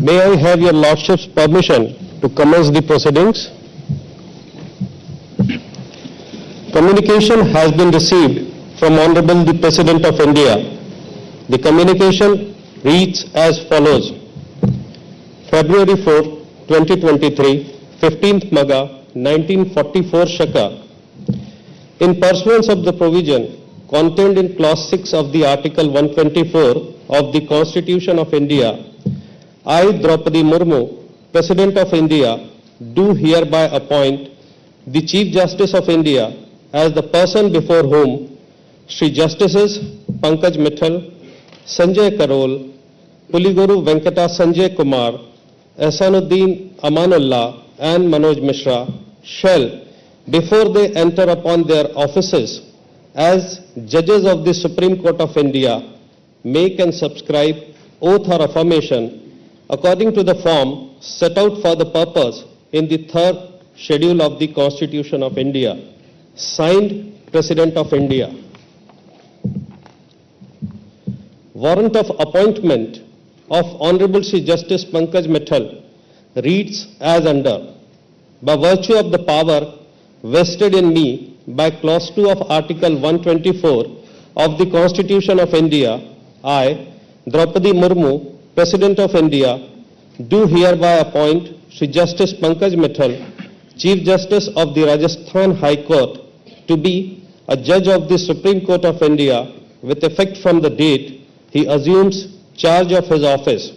May I have your Lordship's permission to commence the proceedings? Communication has been received from Honorable the President of India. The communication reads as follows. February 4, 2023, 15th Magha, 1944 Shaka. In pursuance of the provision contained in Clause 6 of the Article 124 of the Constitution of India, I, Draupadi Murmu, President of India, do hereby appoint the Chief Justice of India as the person before whom Shri Justices Pankaj Mittal, Sanjay Karol, Puliguru Venkata Sanjay Kumar, Ehsanuddin Amanullah and Manoj Mishra shall, before they enter upon their offices as judges of the Supreme Court of India, make and subscribe oath or affirmation according to the form set out for the purpose in the third schedule of the Constitution of India. Signed, President of India. Warrant of appointment of Honorable Shri Justice Pankaj Mittal reads as under. By virtue of the power vested in me by Clause 2 of Article 124 of the Constitution of India, I, Draupadi Murmu, President of India, do hereby appoint Shri Justice Pankaj Mittal, Chief Justice of the Rajasthan High Court, to be a judge of the Supreme Court of India with effect from the date he assumes charge of his office,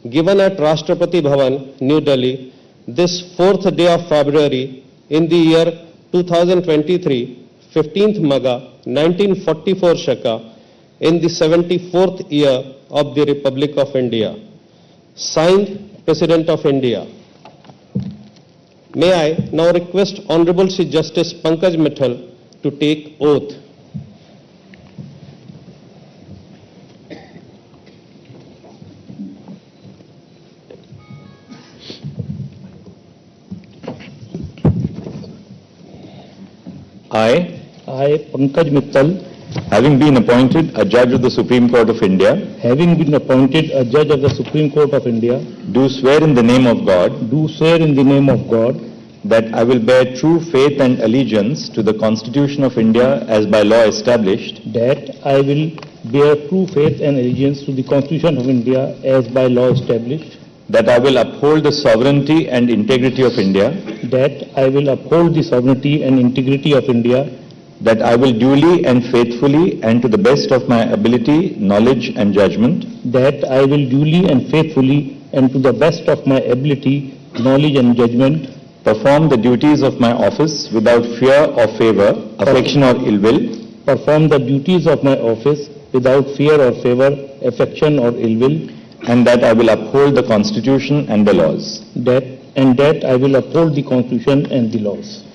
given at Rashtrapati Bhavan, New Delhi, this 4th day of February in the year 2023, 15th Magha, 1944 Shaka, in the 74th year of the Republic of India. Signed, President of India. May I now request Honorable Shri Justice Pankaj Mittal to take oath. I, Pankaj Mittal, having been appointed a judge of the Supreme Court of India, do swear in the name of God, that I will bear true faith and allegiance to the Constitution of India as by law established, that I will bear true faith and allegiance to the Constitution of India as by law established, that I will uphold the sovereignty and integrity of India, that I will uphold the sovereignty and integrity of India, that I will duly and faithfully and to the best of my ability, knowledge and judgment, that I will duly and faithfully and to the best of my ability, knowledge and judgment, perform the duties of my office without fear or favor, affection or ill will, perform the duties of my office without fear or favor, affection or ill will, and that I will uphold the Constitution and the laws. That I will uphold the Constitution and the laws.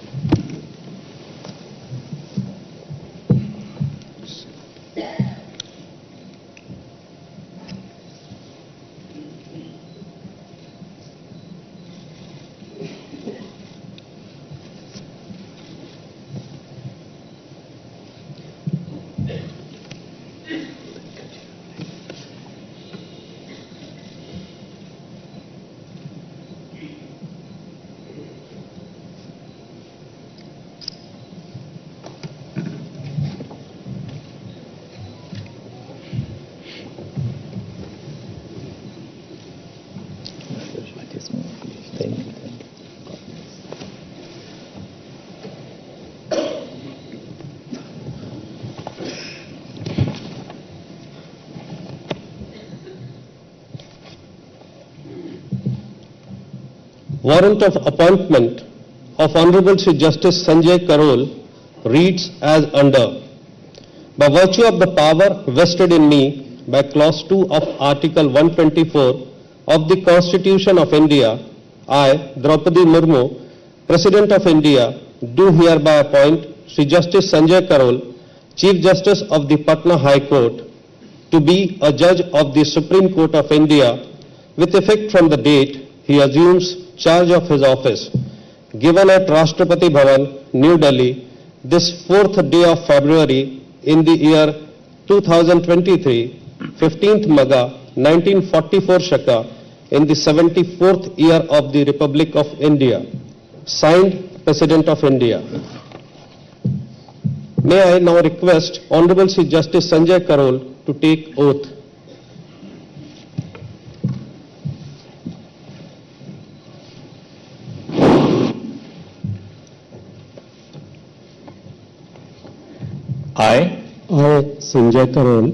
Warrant of appointment of Honorable Shri Justice Sanjay Karol reads as under. By virtue of the power vested in me by Clause 2 of Article 124 of the Constitution of India, I, Draupadi Murmu, President of India, do hereby appoint Shri Justice Sanjay Karol, Chief Justice of the Patna High Court, to be a judge of the Supreme Court of India with effect from the date he assumes charge of his office, given at Rashtrapati Bhavan, New Delhi, this 4th day of February in the year 2023, 15th Magha, 1944 Shaka, in the 74th year of the Republic of India. Signed, President of India. May I now request Honorable Chief Justice Sanjay Karol to take oath. I, Sanjay Karol,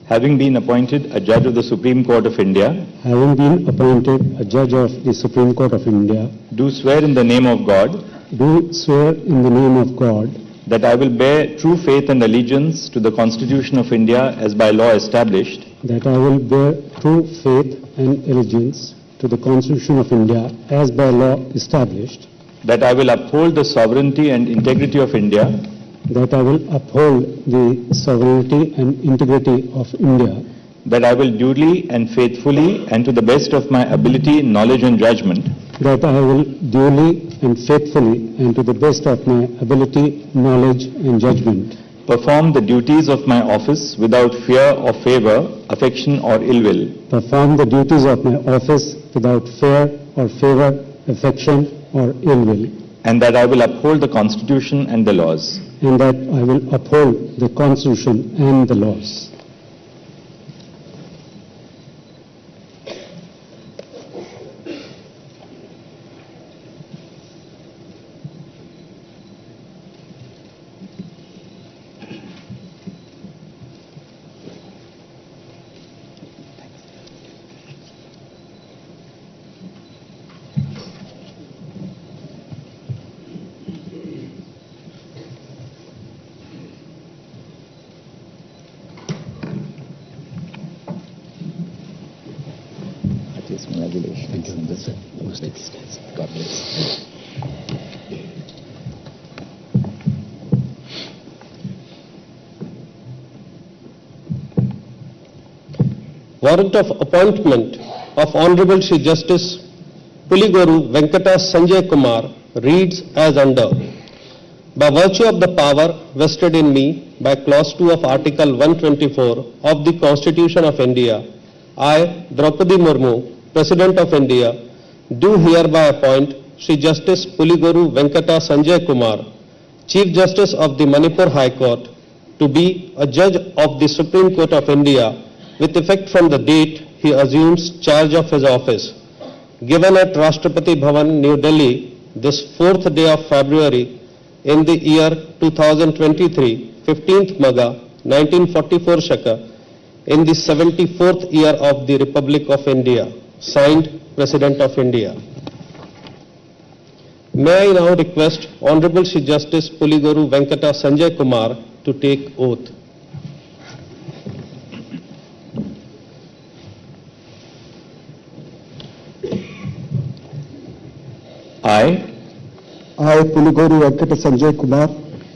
having been appointed a judge of the Supreme Court of India, having been appointed a judge of the Supreme Court of India, do swear in the name of God do swear in the name of God that I will bear true faith and allegiance to the Constitution of India as by law established, that I will bear true faith and allegiance to the Constitution of India as by law established, that I will uphold the sovereignty and integrity of India, that I will uphold the sovereignty and integrity of India, that I will duly and faithfully and to the best of my ability, knowledge and judgment that I will duly and faithfully and to the best of my ability, knowledge and judgment perform the duties of my office without fear or favor, affection or ill will, perform the duties of my office without fear or favor, affection or ill will, and that I will uphold the Constitution and the laws. and that I will uphold the Constitution and the laws. God bless. Warrant of appointment of Honorable Shri Justice Puligoru Venkata Sanjay Kumar reads as under. By virtue of the power vested in me by Clause 2 of Article 124 of the Constitution of India, I, Draupadi Murmu, President of India, do hereby appoint Shri Justice Puligoru Venkata Sanjay Kumar, Chief Justice of the Manipur High Court, to be a judge of the Supreme Court of India with effect from the date he assumes charge of his office. Given at Rashtrapati Bhavan, New Delhi, this 4th day of February in the year 2023, 15th Magha, 1944 Shaka, in the 74th year of the Republic of India. Signed, President of India. May I now request Honorable Shri Justice Puligoru Venkata Sanjay Kumar to take oath. I, Puligoru Venkata Sanjay Kumar,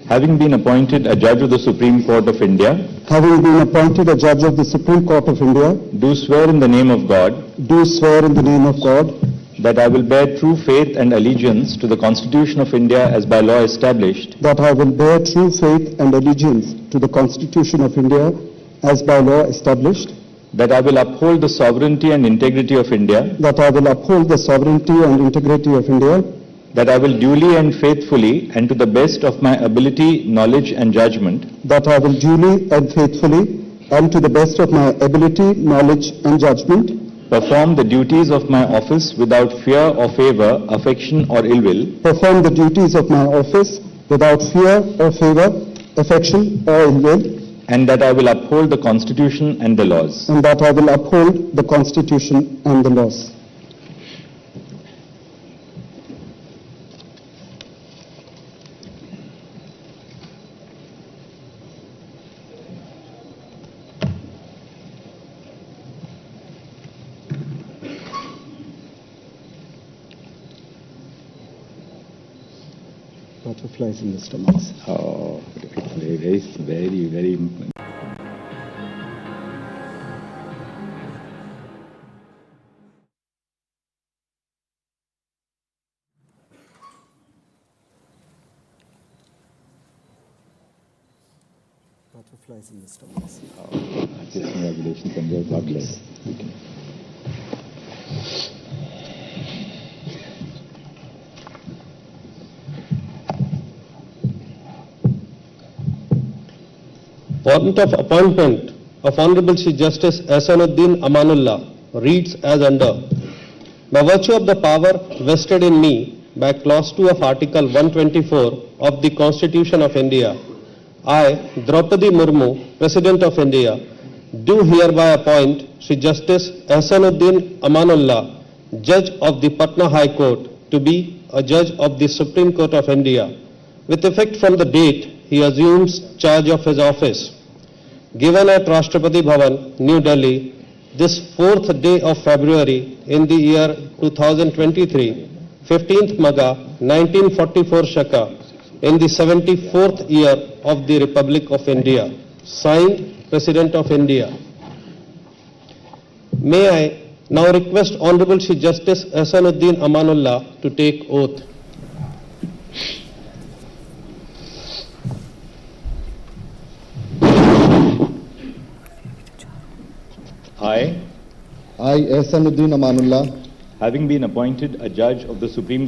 having been appointed a judge of the Supreme Court of India, having been appointed a judge of the Supreme Court of India, do swear in the name of God do swear in the name of God that I will bear true faith and allegiance to the Constitution of India as by law established, that I will bear true faith and allegiance to the Constitution of India as by law established, that I will uphold the sovereignty and integrity of India, that I will uphold the sovereignty and integrity of India, that I will duly and faithfully and to the best of my ability, knowledge and judgment that I will duly and faithfully and to the best of my ability, knowledge and judgment perform the duties of my office without fear or favor, affection or ill will, perform the duties of my office without fear or favor, affection or ill will, and that I will uphold the Constitution and the laws. and that I will uphold the Constitution and the laws. Butterflies in the stomachs. Oh, it's very. Butterflies in the stomachs. Congratulations and God bless. Warrant of appointment of Honorable Chief Justice Ahsanuddin Amanullah reads as under. By virtue of the power vested in me by Clause 2 of Article 124 of the Constitution of India, I, Draupadi Murmu, President of India, do hereby appoint Shri Justice Ahsanuddin Amanullah, Judge of the Patna High Court, to be a Judge of the Supreme Court of India, with effect from the date he assumes charge of his office. Given at Rashtrapati Bhavan, New Delhi, this 4th day of February in the year 2023, 15th Magha, 1944 Shaka, in the 74th year of the Republic of India. Signed, President of India. May I now request Honorable Chief Justice Ahsanuddin Amanullah to take oath. I, I, Ahsanuddin Amanullah, having been appointed a judge of the Supreme